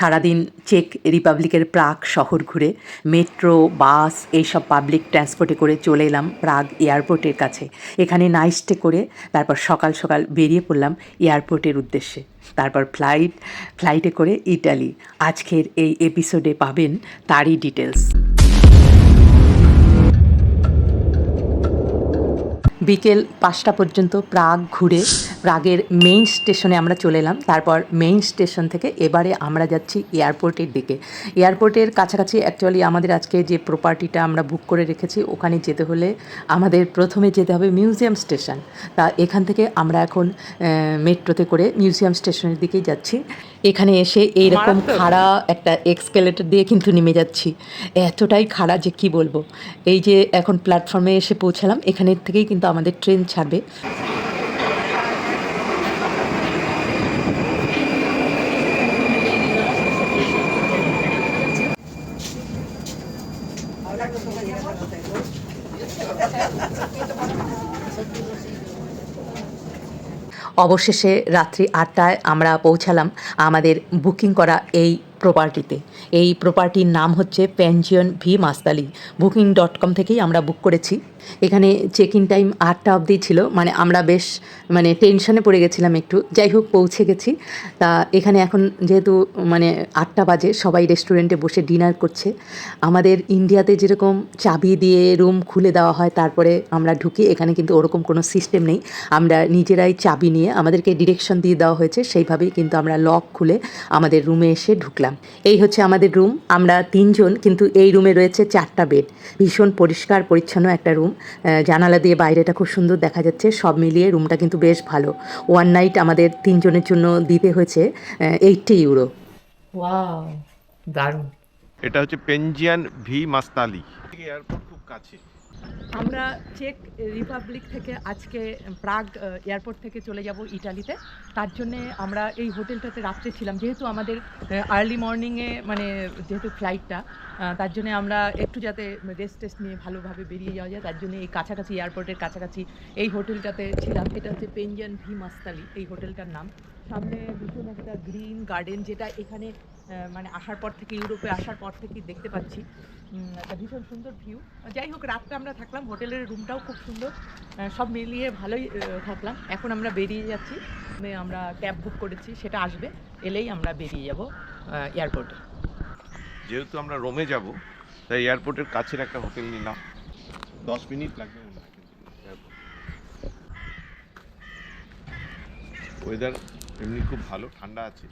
সারাদিন চেক রিপাবলিকের প্রাগ শহর ঘুরে মেট্রো বাস এইসব পাবলিক ট্রান্সপোর্টে করে চলে এলাম প্রাগ এয়ারপোর্টের কাছে। এখানে নাইট স্টে করে তারপর সকাল সকাল বেরিয়ে পড়লাম এয়ারপোর্টের উদ্দেশ্যে। তারপর ফ্লাইটে করে ইটালি। আজকের এই এপিসোডে পাবেন তারই ডিটেলস। বিকেল 5টা পর্যন্ত প্রাগ ঘুরে প্রাগের মেইন স্টেশনে আমরা চলে এলাম। তারপর মেইন স্টেশন থেকে এবারে আমরা যাচ্ছি এয়ারপোর্টের দিকে। এয়ারপোর্টের কাছাকাছি অ্যাকচুয়ালি আমাদের আজকে যে প্রপার্টিটা আমরা বুক করে রেখেছি ওখানে যেতে হলে আমাদের প্রথমে যেতে হবে মিউজিয়াম স্টেশন। তা এখান থেকে আমরা এখন মেট্রোতে করে মিউজিয়াম স্টেশনের দিকেই যাচ্ছি। এখানে এসে এইরকম খাড়া একটা এক্সকেলেটর দিয়ে কিন্তু নেমে যাচ্ছি। এতটাই খাড়া যে কি বলবো। এই যে এখন প্ল্যাটফর্মে এসে পৌঁছালাম, এখানের থেকেই কিন্তু আমাদের ট্রেন ছাড়বে। অবশেষে রাত্রি 8টায় আমরা পৌঁছালাম আমাদের বুকিং করা এই প্রপার্টিতে। এই প্রপার্টির নাম হচ্ছে পেনজিয়ন ভি মাস্তালি। বুকিং.com থেকেই আমরা বুক করেছি। এখানে চেক ইন টাইম 8টা অবধি ছিল, মানে আমরা বেশ টেনশনে পড়ে গেছিলাম একটু। যাই হোক পৌঁছে গেছি। তা এখানে এখন যেহেতু 8টা বাজে, সবাই রেস্টুরেন্টে বসে ডিনার করছে। আমাদের ইন্ডিয়াতে যেরকম চাবি দিয়ে রুম খুলে দেওয়া হয় তারপরে আমরা ঢুকি, এখানে কিন্তু ওরকম কোনো সিস্টেম নেই। আমরা নিজেরাই চাবি নিয়ে আমাদেরকে ডিরেকশন দিয়ে দেওয়া হয়েছে, সেইভাবেই কিন্তু আমরা লক খুলে আমাদের রুমে এসে ঢুকলাম। এই হচ্ছে আমাদের রুম। আমরা 3 জন, কিন্তু এই রুমে রয়েছে 4টা বেড। ভীষণ পরিষ্কার পরিচ্ছন্ন একটা রুম। জানালা দিয়ে বাইরেটা খুব সুন্দর দেখা যাচ্ছে। সব মিলিয়ে রুমটা কিন্তু বেশ ভালো। 1 নাইট আমাদের 3 জনের জন্য দিতে হয়েছে 80 ইউরো। ওয়াও, দারুণ। এটা হচ্ছে পেনজিয়ান ভি মাস্তালি। এয়ারপোর্ট খুব কাছে। আমরা চেক রিপাবলিক থেকে আজকে প্রাগ এয়ারপোর্ট থেকে চলে যাব ইটালিতে। তার জন্যে আমরা এই হোটেলটাতে রাত্রে ছিলাম, যেহেতু আমাদের আর্লি মর্নিংয়ে যেহেতু ফ্লাইটটা, তার জন্য আমরা একটু যাতে রেস্ট নিয়ে ভালোভাবে বেরিয়ে যাওয়া যায়, তার জন্য এই কাছাকাছি এয়ারপোর্টের কাছাকাছি এই হোটেলটাতে ছিলাম। এটা হচ্ছে পেনজিয়ন ভি মাস্তালি এই হোটেলটার নাম। সামনে ভীষণ একটা গ্রিন গার্ডেন, যেটা এখানে আসার পর থেকে, ইউরোপে আসার পর থেকেই দেখতে পাচ্ছি। একটা ভীষণ সুন্দর ভিউ। যাই হোক, রাতটা আমরা থাকলাম, হোটেলের রুমটাও খুব সুন্দর, সব মিলিয়ে ভালোই থাকলাম। এখন আমরা বেরিয়ে যাচ্ছি। আমরা ক্যাব বুক করেছি, সেটা আসবে, এলেই আমরা বেরিয়ে যাব এয়ারপোর্টে। যেহেতু আমরা রোমে যাব, তাই এয়ারপোর্টের কাছের একটা হোটেল নিলাম। 10 মিনিট লাগবে। ওয়েদার এমনি খুব ভালো, ঠান্ডা আছে।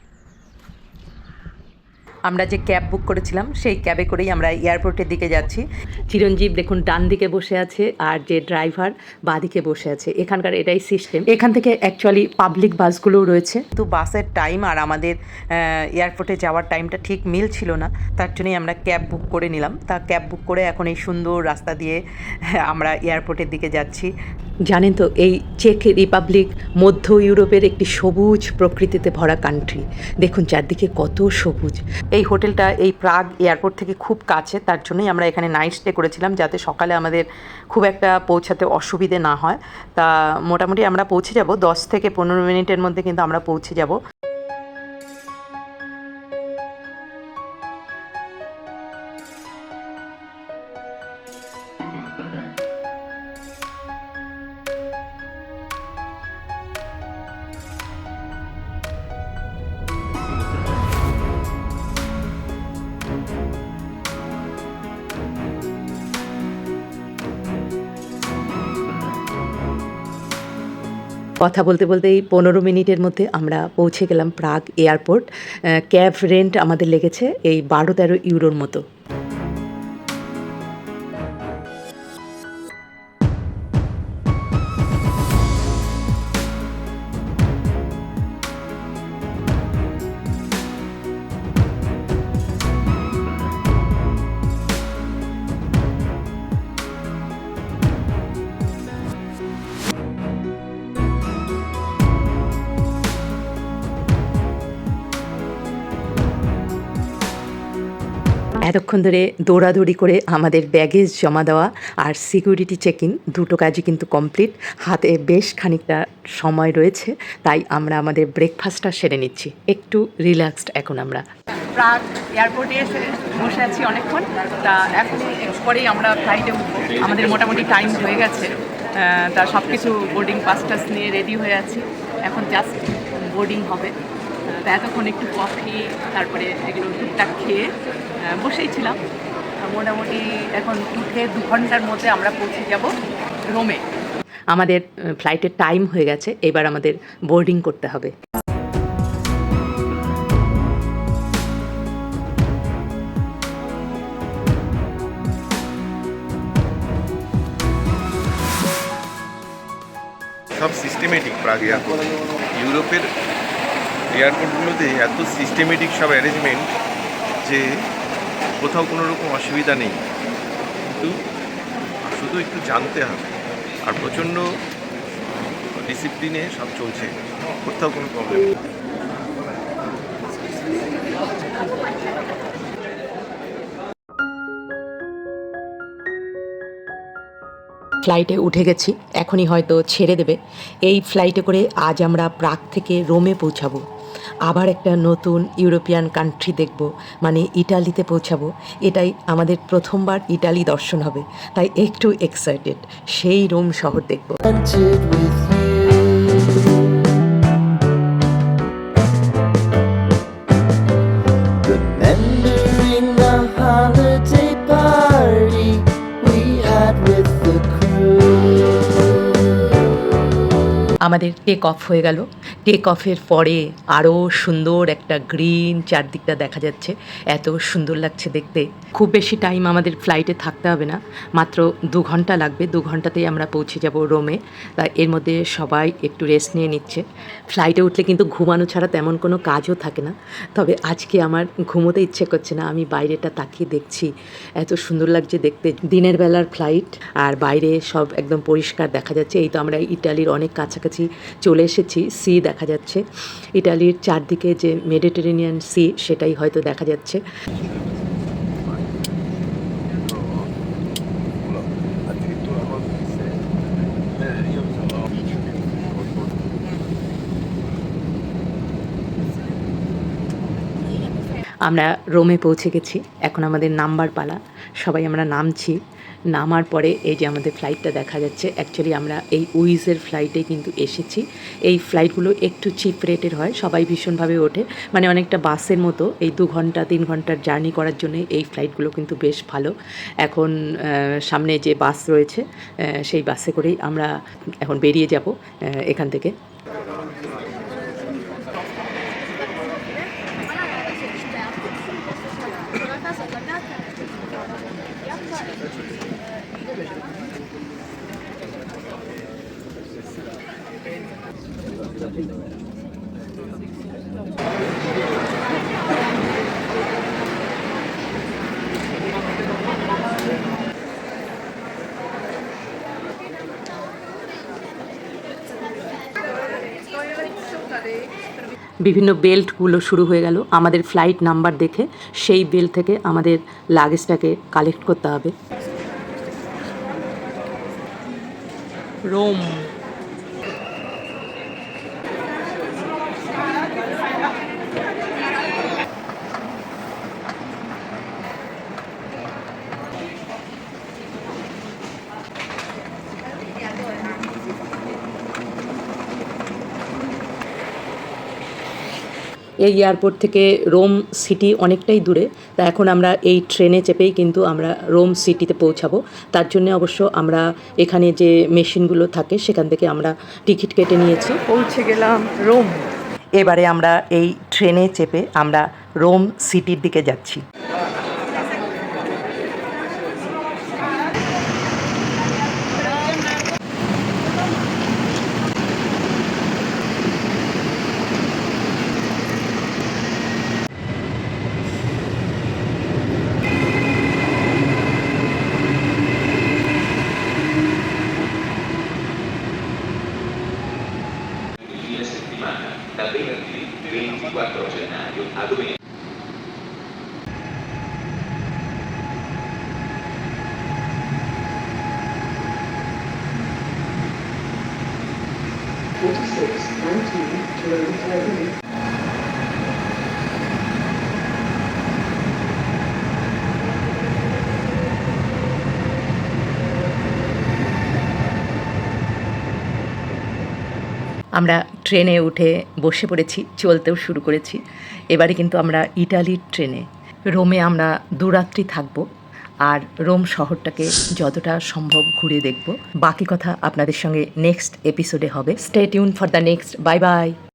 আমরা যে ক্যাব বুক করেছিলাম সেই ক্যাবে করেই আমরা এয়ারপোর্টের দিকে যাচ্ছি। চিরঞ্জীব দেখুন ডান দিকে বসে আছে, আর যে ড্রাইভার বাঁ দিকে বসে আছে। এখানকার এটাই সিস্টেম। এখান থেকে অ্যাকচুয়ালি পাবলিক বাসগুলোও রয়েছে, তো বাসের টাইম আর আমাদের এয়ারপোর্টে যাওয়ার টাইমটা ঠিক মিল ছিল না, তার জন্যই আমরা ক্যাব বুক করে নিলাম। তা ক্যাব বুক করে এখন এই সুন্দর রাস্তা দিয়ে আমরা এয়ারপোর্টের দিকে যাচ্ছি। জানেন তো, এই চেক রিপাবলিক মধ্য ইউরোপের একটি সবুজ প্রকৃতিতে ভরা কান্ট্রি। দেখুন চারদিকে কত সবুজ। এই হোটেলটা এই প্রাগ এয়ারপোর্ট থেকে খুব কাছে, তার জন্যই আমরা এখানে নাইট স্টে করেছিলাম, যাতে সকালে আমাদের খুব একটা পৌঁছাতে অসুবিধে না হয়। তা মোটামুটি আমরা পৌঁছে যাব 10 থেকে 15 মিনিটের মধ্যে, কিন্তু আমরা পৌঁছে যাব। কথা বলতে বলতেই 15 মিনিটের মধ্যে আমরা পৌঁছে গেলাম প্রাগ এয়ারপোর্ট। ক্যাব রেন্ট আমাদের লেগেছে এই 12-13 ইউরোর মতো। এতক্ষণ ধরে দৌড়াদৌড়ি করে আমাদের ব্যাগেজ জমা দেওয়া আর সিকিউরিটি চেকিং দুটো কাজই কিন্তু কমপ্লিট। হাতে বেশ খানিকটা সময় রয়েছে, তাই আমরা আমাদের ব্রেকফাস্টটা সেরে নিচ্ছি। একটু রিল্যাক্সড এখন আমরা। প্রাগ এয়ারপোর্টে এসে বসে আছি অনেকক্ষণ, তা এখন একটু পরেই আমরা ফ্লাইটে উঠবো। আমাদের মোটামুটি টাইম হয়ে গেছে, তা সব কিছু বোর্ডিং পাস টাস নিয়ে রেডি হয়ে আছি। এখন জাস্ট বোর্ডিং হবে। তা এতক্ষণ একটু কফি তারপরে এগুলো টুকটাক খেয়ে বসেই ছিলাম। মোটামুটি এখন উঠে 2 ঘন্টার মধ্যে আমরা পৌঁছে যাব রোমে। আমাদের ফ্লাইটের টাইম হয়ে গেছে, এবার আমাদের বোর্ডিং করতে হবে। সব সিস্টেমেটিক প্রাগ এয়ারপোর্ট। ইউরোপের এয়ারপোর্টগুলোতে এত সিস্টেমেটিক সব অ্যারেঞ্জমেন্ট যে কোথাও কোনো রকম অসুবিধা নেই, কিন্তু শুধু একটু জানতে হবে। আর প্রচণ্ড ডিসিপ্লিনে সব চলছে, কোথাও কোনো প্রবলেম নেই। ফ্লাইটে উঠে গেছি, এখনই হয়তো ছেড়ে দেবে। এই ফ্লাইটে করে আজ আমরা প্রাগ থেকে রোমে পৌঁছাবো। আবার একটা নতুন ইউরোপিয়ান কান্ট্রি দেখব, মানে ইটালিতে পৌঁছাবো। এটাই আমাদের প্রথমবার ইটালি দর্শন হবে, তাই একটু এক্সাইটেড। সেই রোম শহর দেখব। Remembering the holiday party we had with the crew. আমাদের টেক অফ হয়ে গেল। টেক অফের পরে আরও সুন্দর একটা গ্রিন চারদিকটা দেখা যাচ্ছে, এত সুন্দর লাগছে দেখতে। খুব বেশি টাইম আমাদের ফ্লাইটে থাকতে হবে না, মাত্র 2 ঘন্টা লাগবে। 2 ঘন্টাতেই আমরা পৌঁছে যাব রোমে। তা এর মধ্যে সবাই একটু রেস্ট নিয়ে নিচ্ছে। ফ্লাইটে উঠলে কিন্তু ঘুমানো ছাড়া তেমন কোনো কাজও থাকে না, তবে আজকে আমার ঘুমোতে ইচ্ছে করছে না। আমি বাইরেটা তাকিয়ে দেখছি, এত সুন্দর লাগছে দেখতে। দিনের বেলার ফ্লাইট আর বাইরে সব একদম পরিষ্কার দেখা যাচ্ছে। এই তো আমরা ইটালির অনেক কাছাকাছি চলে এসেছি। সি দেখা যাচ্ছে, ইটালির চারদিকে যে মেডিটেরেনিয়ান সি সেটাই হয়তো দেখা যাচ্ছে। আমরা রোমে পৌঁছে গেছি, এখন আমাদের নামবার পালা। সবাই আমরা নামছি। নামার পরে এই যে আমাদের ফ্লাইটটা দেখা যাচ্ছে। অ্যাকচুয়ালি আমরা এই উইজের ফ্লাইটে কিন্তু এসেছি। এই ফ্লাইটগুলো একটু চিপ রেটের হয়, সবাই ভীষণভাবে ওঠে, মানে অনেকটা বাসের মতো। এই 2 ঘন্টা 3 ঘন্টার জার্নি করার জন্য এই ফ্লাইটগুলো কিন্তু বেশ ভালো। এখন সামনে যে বাস রয়েছে সেই বাসে করেই আমরা এখন বেরিয়ে যাব এখান থেকে। বিভিন্ন বেল্টগুলো শুরু হয়ে গেল। আমাদের ফ্লাইট নাম্বার দেখে সেই বেল্ট থেকে আমাদের লাগেজটাকে কালেক্ট করতে হবে। রোম। এই এয়ারপোর্ট থেকে রোম সিটি অনেকটাই দূরে, তা এখন আমরা এই ট্রেনে চেপেই কিন্তু আমরা রোম সিটিতে পৌঁছাবো। তার জন্য অবশ্য আমরা এখানে যে মেশিনগুলো থাকে সেখান থেকে আমরা টিকিট কেটে নিয়েছি। পৌঁছে গেলাম রোম। এবারে আমরা এই ট্রেনে চেপে আমরা রোম সিটির দিকে যাচ্ছি। আমরা ট্রেনে উঠে বসে পড়েছি, চলতেও শুরু করেছি। এবারে কিন্তু আমরা ইটালির ট্রেনে। রোমে আমরা 2 রাত্রি থাকব, আর রোম শহরটাকে যতটা সম্ভব ঘুরে দেখব। বাকি কথা আপনাদের সঙ্গে নেক্সট এপিসোডে হবে। Stay tune for the next. Bye bye.